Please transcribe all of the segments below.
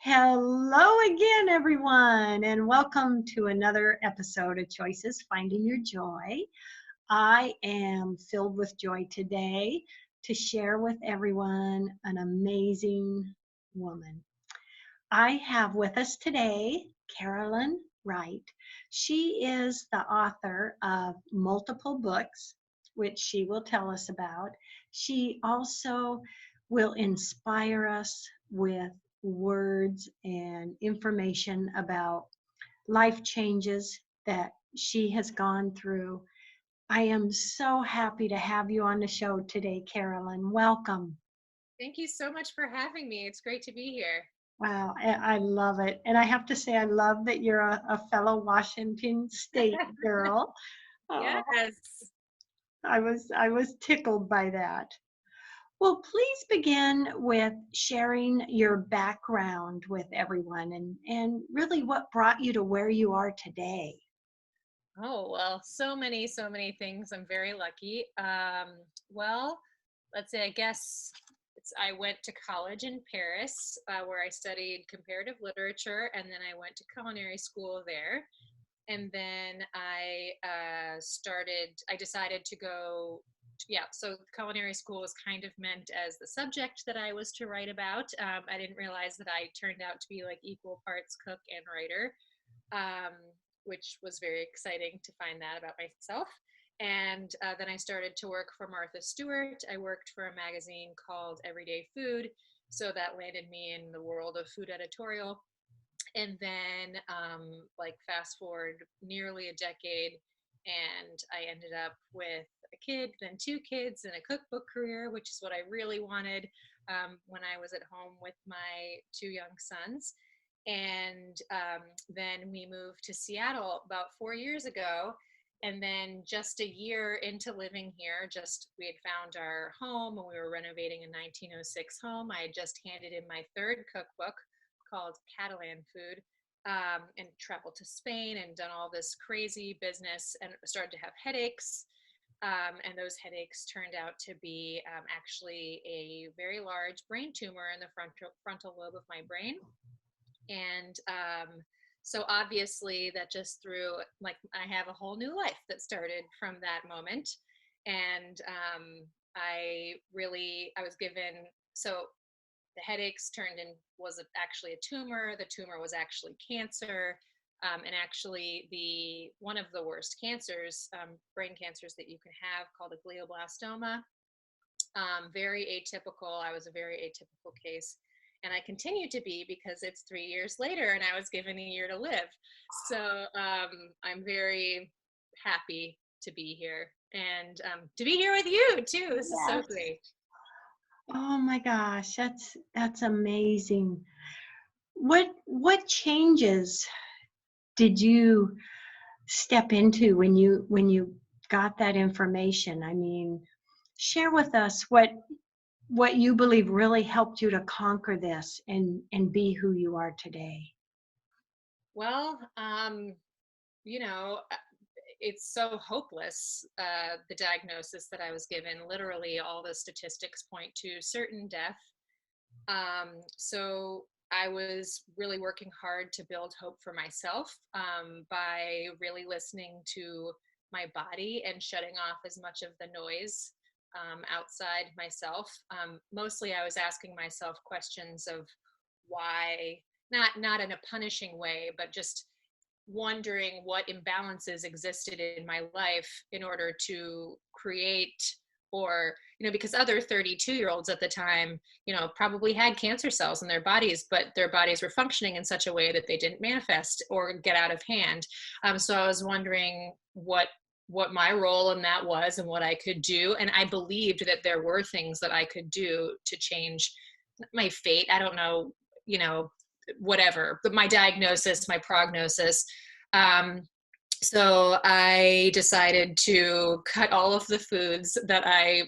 Hello again, everyone, and welcome to another episode of Choices Finding Your Joy. I am filled with joy today to share with everyone an amazing woman. I have with us today Carolyn Wright. She is the author of multiple books, which she will tell us about. She also will inspire us with words and information about life changes that she has gone through. I am so happy to have you on the show today, Carolyn. Welcome. Thank you so much for having me. It's great to be here. Wow, I love it. And I have to say, I love that you're a fellow Washington State girl. Oh, Yes. I was tickled by that. Well, please begin with sharing your background with everyone and really what brought you to where you are today. Oh, well, so many things. I'm very lucky. Well, let's say, I guess I went to college in Paris, where I studied comparative literature, and then I went to culinary school there. And then I decided to go, yeah, so culinary school was kind of meant as the subject that I was to write about. I didn't realize that I turned out to be like equal parts cook and writer, um, which was very exciting to find that about myself. And then I started to work for Martha Stewart. I worked for a magazine called Everyday Food. So that landed me in the world of food editorial. And then, like, fast forward nearly a decade, and I ended up with a kid, then two kids, and a cookbook career, which is what I really wanted when I was at home with my two young sons. And then we moved to Seattle about 4 years ago. And then just a year into living here, just we had found our home and we were renovating a 1906 home. I had just handed in my third cookbook called Catalan Food, and traveled to Spain and done all this crazy business and started to have headaches. And those headaches turned out to be actually a very large brain tumor in the frontal lobe of my brain. And so obviously that just threw, like, I have a whole new life that started from that moment. And I was given, so the headaches turned in was actually a tumor. The tumor was actually cancer. And actually the one of the worst cancers, brain cancers that you can have, called a glioblastoma. Very atypical. I was a very atypical case. And I continue to be because it's 3 years later and I was given a year to live. So I'm very happy to be here and to be here with you too. This is so Yes. great. Oh my gosh, that's amazing. What changes did you step into when you got that information? I mean, share with us what you believe really helped you to conquer this and be who you are today. Well, you know, it's so hopeless, the diagnosis that I was given. Literally, all the statistics point to certain death. So I was really working hard to build hope for myself, by really listening to my body and shutting off as much of the noise outside myself. Mostly, I was asking myself questions of why, not in a punishing way, but just wondering what imbalances existed in my life in order to create, or because other 32-year-olds at the time, probably had cancer cells in their bodies, but their bodies were functioning in such a way that they didn't manifest or get out of hand. So I was wondering what my role in that was and what I could do, and I believed that there were things that I could do to change my fate. I don't know, whatever, but my diagnosis, my prognosis. Um, so I decided to cut all of the foods that I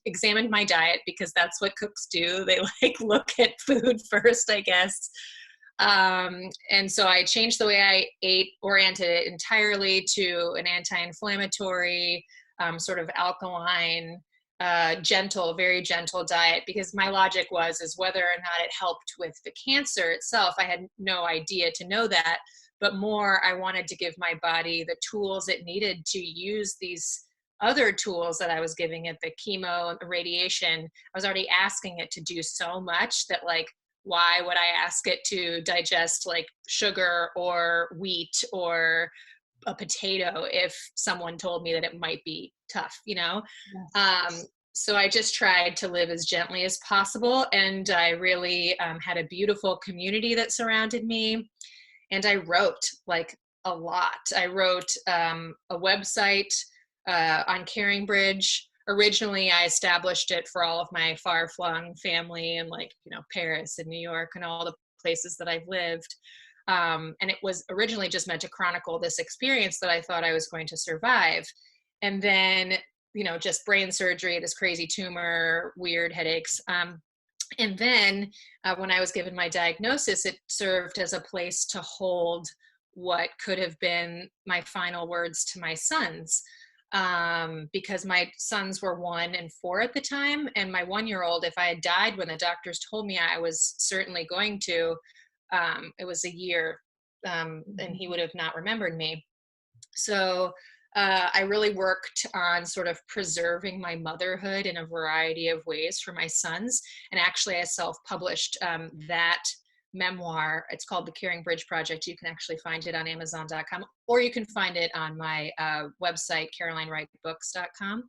examined my diet, because that's what cooks do. They like look at food first, I guess. And so I changed the way I ate, oriented it entirely to an anti-inflammatory, sort of alkaline, gentle, very gentle diet, because my logic is whether or not it helped with the cancer itself. I had no idea to know that, but more, I wanted to give my body the tools it needed to use these other tools that I was giving it, the chemo and the radiation. I was already asking it to do so much that, like, why would I ask it to digest like sugar or wheat or a potato if someone told me that it might be tough, you know? Yes. So I just tried to live as gently as possible. And I really had a beautiful community that surrounded me. And I wrote like a lot. I wrote a website on Caring Bridge. Originally, I established it for all of my far-flung family and, like, you know, Paris and New York and all the places that I've lived. And it was originally just meant to chronicle this experience that I thought I was going to survive. And then, you know, just brain surgery, this crazy tumor, weird headaches. And then when I was given my diagnosis, it served as a place to hold what could have been my final words to my sons. Because my sons were 1 and 4 at the time. And my 1-year-old, if I had died when the doctors told me I was certainly going to, it was a year, and he would have not remembered me. So I really worked on sort of preserving my motherhood in a variety of ways for my sons. And actually, I self-published that memoir. It's called The Caring Bridge Project. You can actually find it on Amazon.com, or you can find it on my website, CarolineWrightBooks.com.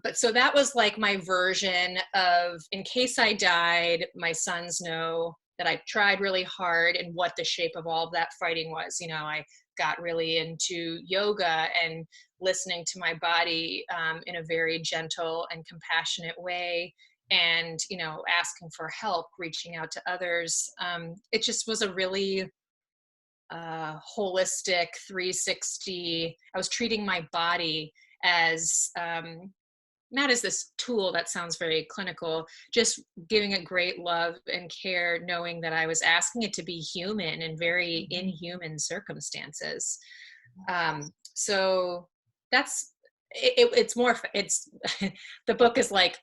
But so that was like my version of, in case I died, my sons know that I tried really hard and what the shape of all of that fighting was. You know, I got really into yoga and listening to my body in a very gentle and compassionate way, and, you know, asking for help, reaching out to others. It just was a really holistic 360. I was treating my body as not as this tool that sounds very clinical, just giving it great love and care, knowing that I was asking it to be human in very inhuman circumstances. So that's it's more, it's the book is like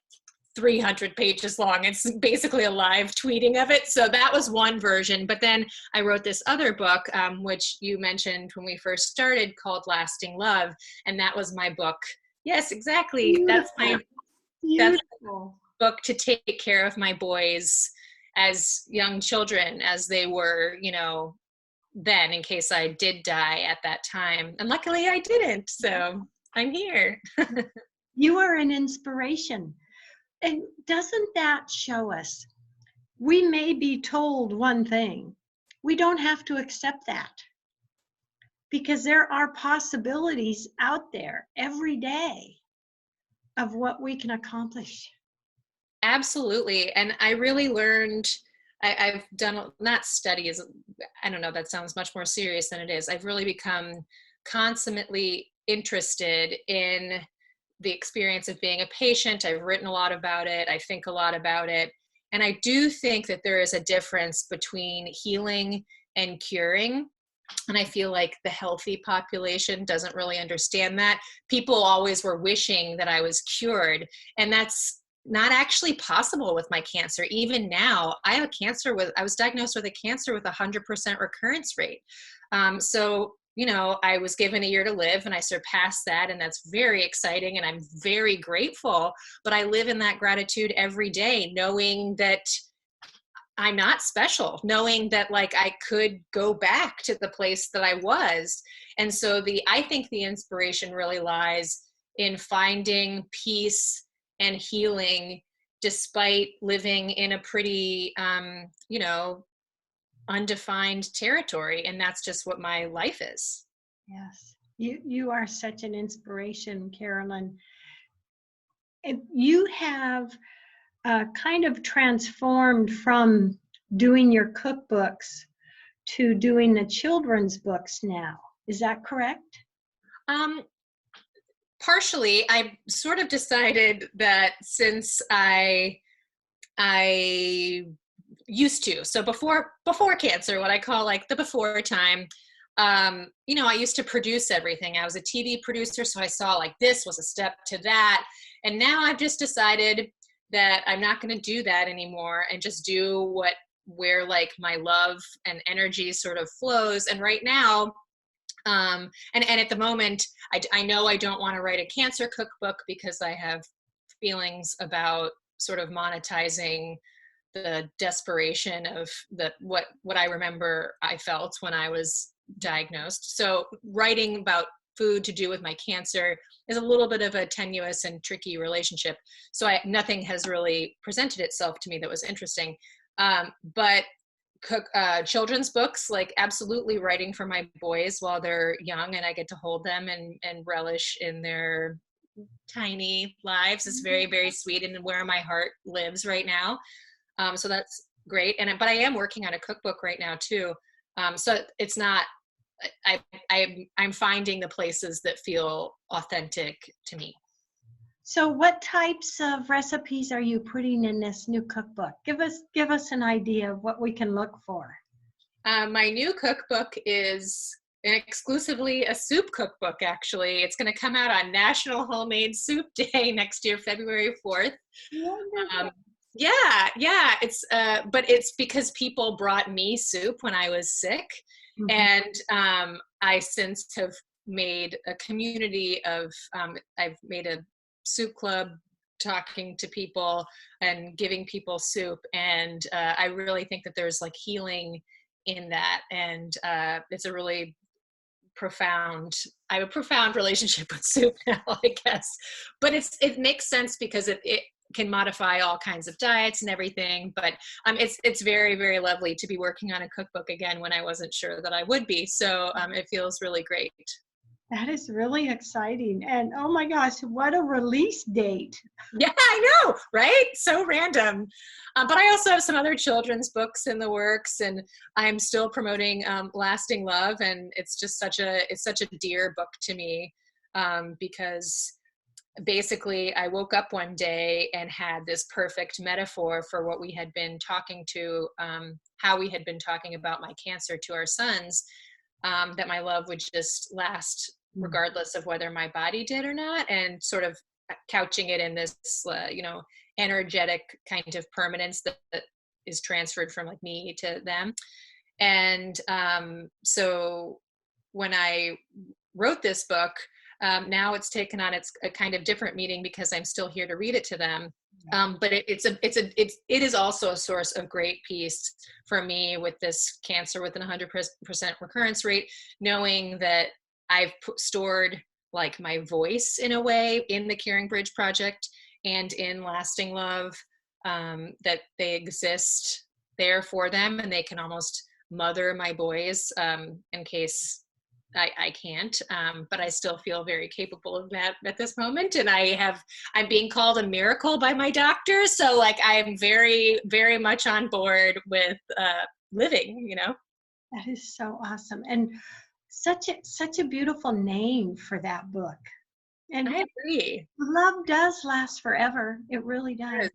300 pages long. It's basically a live tweeting of it. So that was one version. But then I wrote this other book, which you mentioned when we first started, called Lasting Love. And that was my book. Yes, exactly. Beautiful. That's my Beautiful. book to take care of my boys as young children, as they were, you know, then, in case I did die at that time. And luckily I didn't. So I'm here. You are an inspiration. And doesn't that show us we may be told one thing, we don't have to accept that, because there are possibilities out there every day of what we can accomplish. Absolutely. And I really learned, I've done, not studies, I don't know, that sounds much more serious than it is. I've really become consummately interested in the experience of being a patient. I've written a lot about it. I think a lot about it. And I do think that there is a difference between healing and curing. And I feel like the healthy population doesn't really understand that. People always were wishing that I was cured. And that's not actually possible with my cancer. Even now, I was diagnosed with a cancer with 100% recurrence rate. So, you know, I was given a year to live and I surpassed that. And that's very exciting. And I'm very grateful. But I live in that gratitude every day, knowing that I'm not special, knowing that, like, I could go back to the place that I was. And so I think the inspiration really lies in finding peace and healing despite living in a pretty, you know, undefined territory. And that's just what my life is. Yes, you are such an inspiration, Carolyn. And you have kind of transformed from doing your cookbooks to doing the children's books now. Is that correct? Partially. I sort of decided that since I used to, so before cancer, what I call like the before time, I used to produce everything. I was a TV producer, so I saw like this was a step to that. And now I've just decided that I'm not going to do that anymore and just do where like my love and energy sort of flows. And right now, and at the moment, I know I don't want to write a cancer cookbook because I have feelings about sort of monetizing the desperation of what I remember I felt when I was diagnosed. So writing about food to do with my cancer is a little bit of a tenuous and tricky relationship. So nothing has really presented itself to me that was interesting. But children's books, like absolutely writing for my boys while they're young and I get to hold them and relish in their tiny lives is very, very sweet and where my heart lives right now. So that's great. But I am working on a cookbook right now too. So it's not, I'm finding the places that feel authentic to me. So what types of recipes are you putting in this new cookbook? Give us an idea of what we can look for. My new cookbook is exclusively a soup cookbook, actually. It's going to come out on National Homemade Soup Day next year, February 4th. Yeah. But it's because people brought me soup when I was sick. Mm-hmm. And I since have made a community of, I've made a soup club talking to people and giving people soup. And I really think that there's like healing in that. And it's a really I have a profound relationship with soup now, I guess. But it makes sense because it can modify all kinds of diets and everything. But it's very, very lovely to be working on a cookbook again when I wasn't sure that I would be. So it feels really great. That is really exciting. And oh my gosh, what a release date. Yeah, I know, right? So random. But I also have some other children's books in the works, and I'm still promoting Lasting Love. And it's just such a dear book to me because basically I woke up one day and had this perfect metaphor for what we had been talking to, how we had been talking about my cancer to our sons, that my love would just last regardless of whether my body did or not, and sort of couching it in this, energetic kind of permanence that is transferred from like me to them. And so when I wrote this book, now it's taken on a kind of different meaning because I'm still here to read it to them. But it is also a source of great peace for me with this cancer with an 100% recurrence rate, knowing that I've stored like my voice in a way in the Caring Bridge Project and in Lasting Love, that they exist there for them and they can almost mother my boys in case I can't, but I still feel very capable of that at this moment. And I'm being called a miracle by my doctor. So like, I'm very, very much on board with living, That is so awesome. And such a beautiful name for that book. And I agree. Love does last forever. It really does.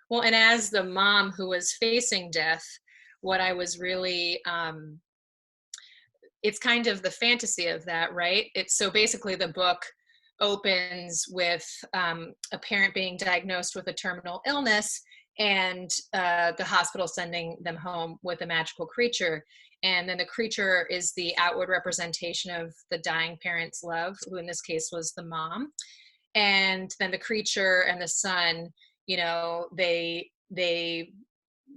Well, and as the mom who was facing death, what I was really, it's kind of the fantasy of that, right? So basically the book opens with a parent being diagnosed with a terminal illness and the hospital sending them home with a magical creature. And then the creature is the outward representation of the dying parent's love, who in this case was the mom. And then the creature and the son, they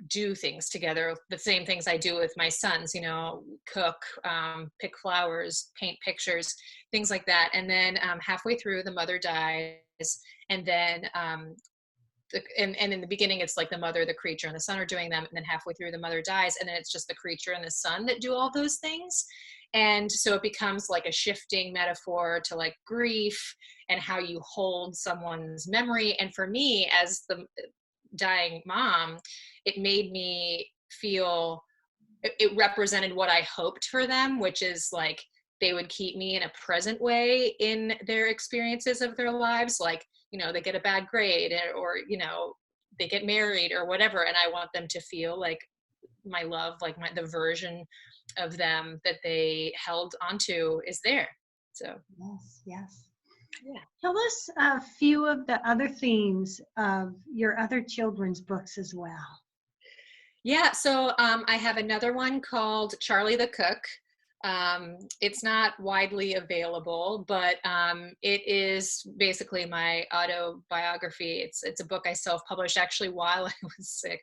do things together, the same things I do with my sons, cook, pick flowers, paint pictures, things like that. And then halfway through, the mother dies. And then and in the beginning, it's like the mother, the creature, and the son are doing them. And then halfway through, the mother dies. And then it's just the creature and the son that do all those things. And so it becomes like a shifting metaphor to like grief and how you hold someone's memory. And for me, as the dying mom, it made me feel, it represented what I hoped for them, which is like they would keep me in a present way in their experiences of their lives. Like, they get a bad grade or, they get married or whatever. And I want them to feel like my love, like the version of them that they held onto is there. So Yes, yes. yeah. Tell us a few of the other themes of your other children's books as well. Yeah, so I have another one called Charlie the Cook. It's not widely available, but it is basically my autobiography. It's a book I self-published actually while I was sick.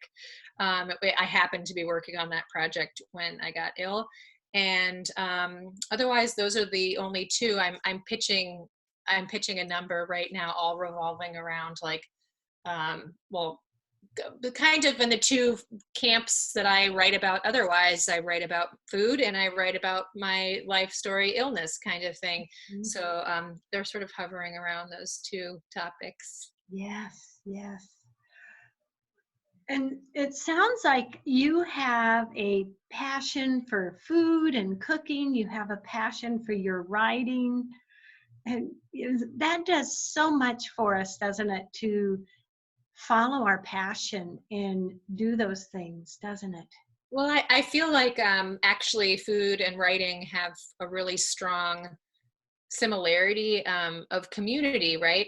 I happened to be working on that project when I got ill, and otherwise, those are the only two. I'm pitching a number right now, all revolving around like well, the kind of in the two camps that I write about otherwise. I write about food and I write about my life story, illness kind of thing. Mhm. So they're sort of hovering around those two topics. Yes, yes. And it sounds like you have a passion for food and cooking. You have a passion for your writing. And that does so much for us, doesn't it, to follow our passion and do those things, doesn't it? Well, I feel like actually food and writing have a really strong similarity of community, right?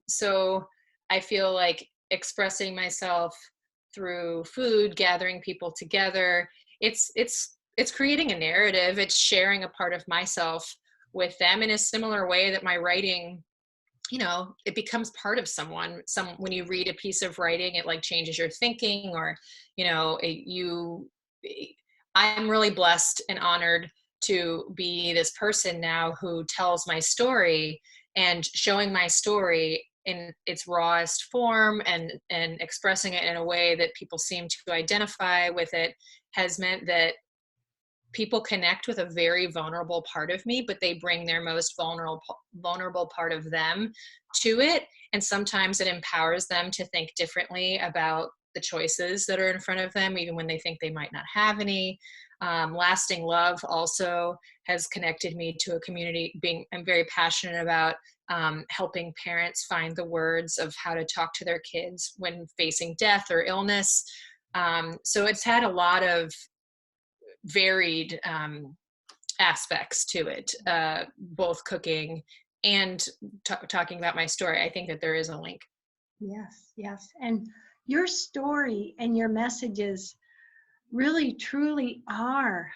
So I feel like expressing myself through food, gathering people together, it's creating a narrative. It's sharing a part of myself with them in a similar way that my writing, it becomes part of someone. When you read a piece of writing, it like changes your thinking, or I'm really blessed and honored to be this person now who tells my story, and showing my story in its rawest form and expressing it in a way that people seem to identify with it has meant that people connect with a very vulnerable part of me, but they bring their most vulnerable part of them to it. And sometimes it empowers them to think differently about the choices that are in front of them, even when they think they might not have any. Lasting love also has connected me to a community. I'm very passionate about helping parents find the words of how to talk to their kids when facing death or illness. So it's had a lot of varied aspects to it, both cooking and talking about my story. I think that there is a link. Yes, yes. And your story and your messages really truly are,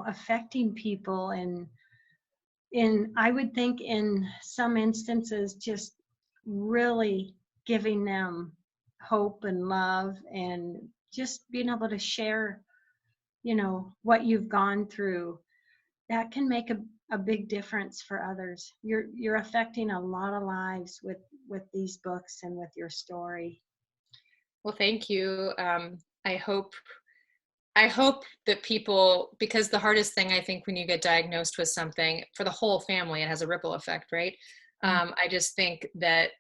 affecting people, and I would think in some instances just really giving them hope and love, and just being able to share, what you've gone through. That can make a big difference for others. You're affecting a lot of lives with these books and with your story. Well, thank you. I hope that people, because the hardest thing I think when you get diagnosed with something for the whole family, it has a ripple effect, right? I just think that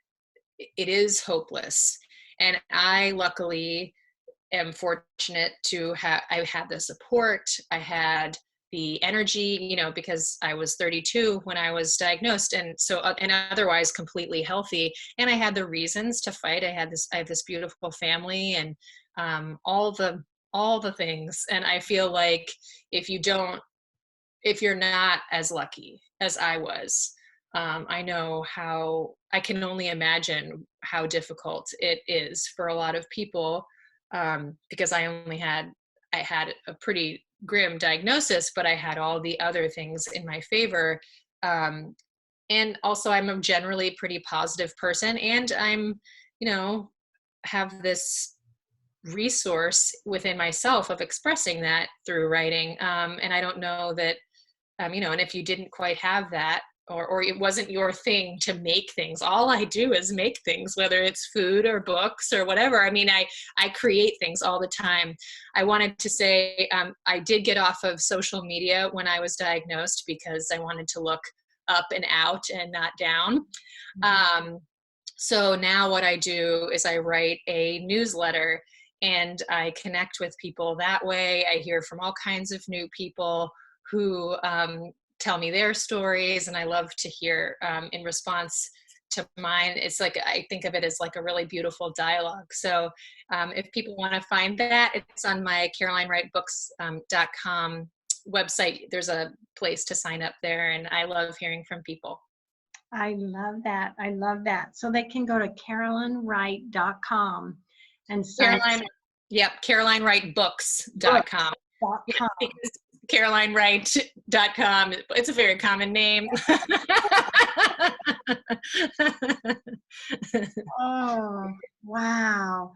it is hopeless. And I luckily am fortunate to have, I had the support, I had the energy, because I was 32 when I was diagnosed, and so and otherwise completely healthy, and I had the reasons to fight. I have this beautiful family, and all the things. And I feel like if you're not as lucky as I was, I can only imagine how difficult it is for a lot of people, because I had a pretty grim diagnosis, but I had all the other things in my favor. Um, and also I'm a generally pretty positive person, and you know, have this resource within myself of expressing that through writing. And I don't know that, and if you didn't quite have that, or it wasn't your thing to make things, all I do is make things, whether it's food or books or whatever. I mean, I create things all the time. I wanted to say, I did get off of social media when I was diagnosed because I wanted to look up and out and not down. So now what I do is I write a newsletter, and I connect with people that way. I hear from all kinds of new people who tell me their stories, and I love to hear in response to mine. It's like, I think of it as like a really beautiful dialogue. So if people want to find that, it's on my CarolineWrightBooks.com website, there's a place to sign up there, and I love hearing from people. I love that. I love that. So they can go to CarolineWright.com and sign Caroline, yep, CarolineWrightBooks.com. Yeah, because CarolineWright.com, it's a very common name. Oh, wow.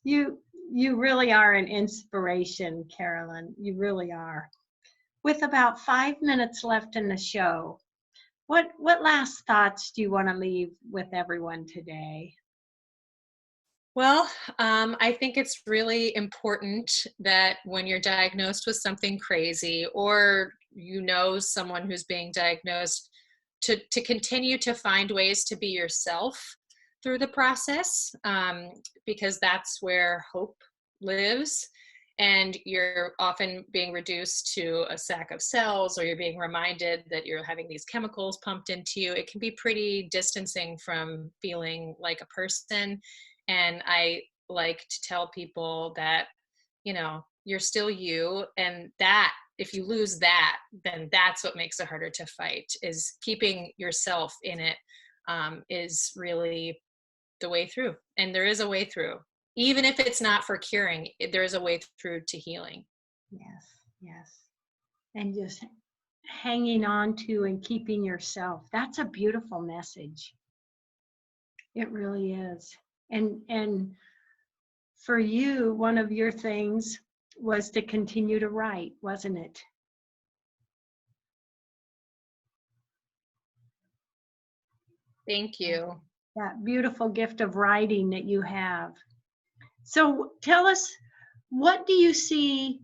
You really are an inspiration, Carolyn. You really are. With about 5 minutes left in the show, what last thoughts do you want to leave with everyone today? Well, I think it's really important that when you're diagnosed with something crazy, or you know someone who's being diagnosed, to continue to find ways to be yourself through the process, because that's where hope lives. And you're often being reduced to a sack of cells, or you're being reminded that you're having these chemicals pumped into you. It can be pretty distancing from feeling like a person. And I like to tell people that, you know, you're still you, and that if you lose that, then that's what makes it harder to fight. Is keeping yourself in it is really the way through. And there is a way through. Even if it's not for curing, there is a way through to healing. Yes, yes. And just hanging on to and keeping yourself. That's a beautiful message. It really is. And for you, one of your things was to continue to write, wasn't it? Thank you. That beautiful gift of writing that you have. So tell us, what do you see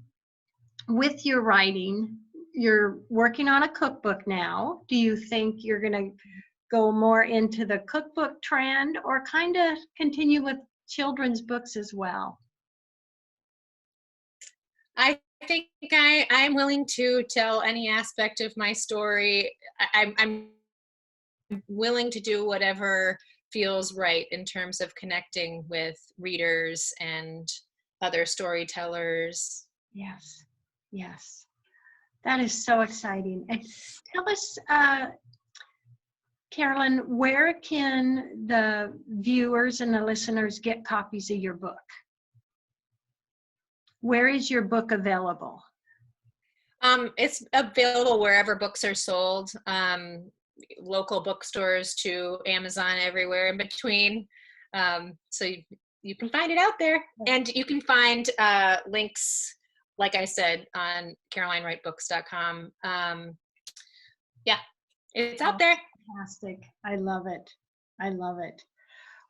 with your writing? You're working on a cookbook now. Do you think you're going to go more into the cookbook trend, or kind of continue with children's books as well? I think I'm willing to tell any aspect of my story. I'm willing to do whatever feels right in terms of connecting with readers and other storytellers. Yes, yes. That is so exciting. And tell us, Carolyn, where can the viewers and the listeners get copies of your book? Where is your book available? It's available wherever books are sold, local bookstores to Amazon, everywhere in between. So you can find it out there, and you can find links, like I said, on CarolineWrightBooks.com. Yeah, it's out there. Fantastic. I love it. I love it.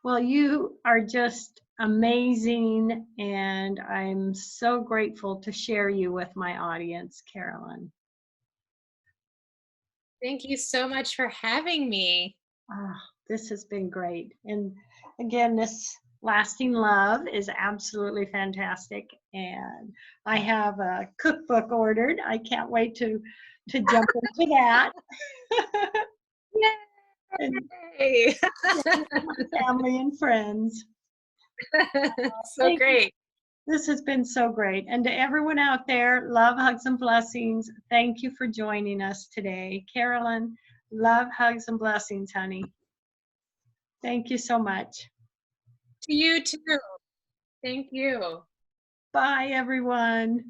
Well, you are just amazing, and I'm so grateful to share you with my audience, Carolyn. Thank you so much for having me. This has been great. And again, this Lasting Love is absolutely fantastic. And I have a cookbook ordered. I can't wait to jump into that. Yay! Family and friends. So great. This has been so great. And to everyone out there, love, hugs, and blessings. Thank you for joining us today. Carolyn, love, hugs, and blessings, honey. Thank you so much. To you too. Thank you. Bye, everyone.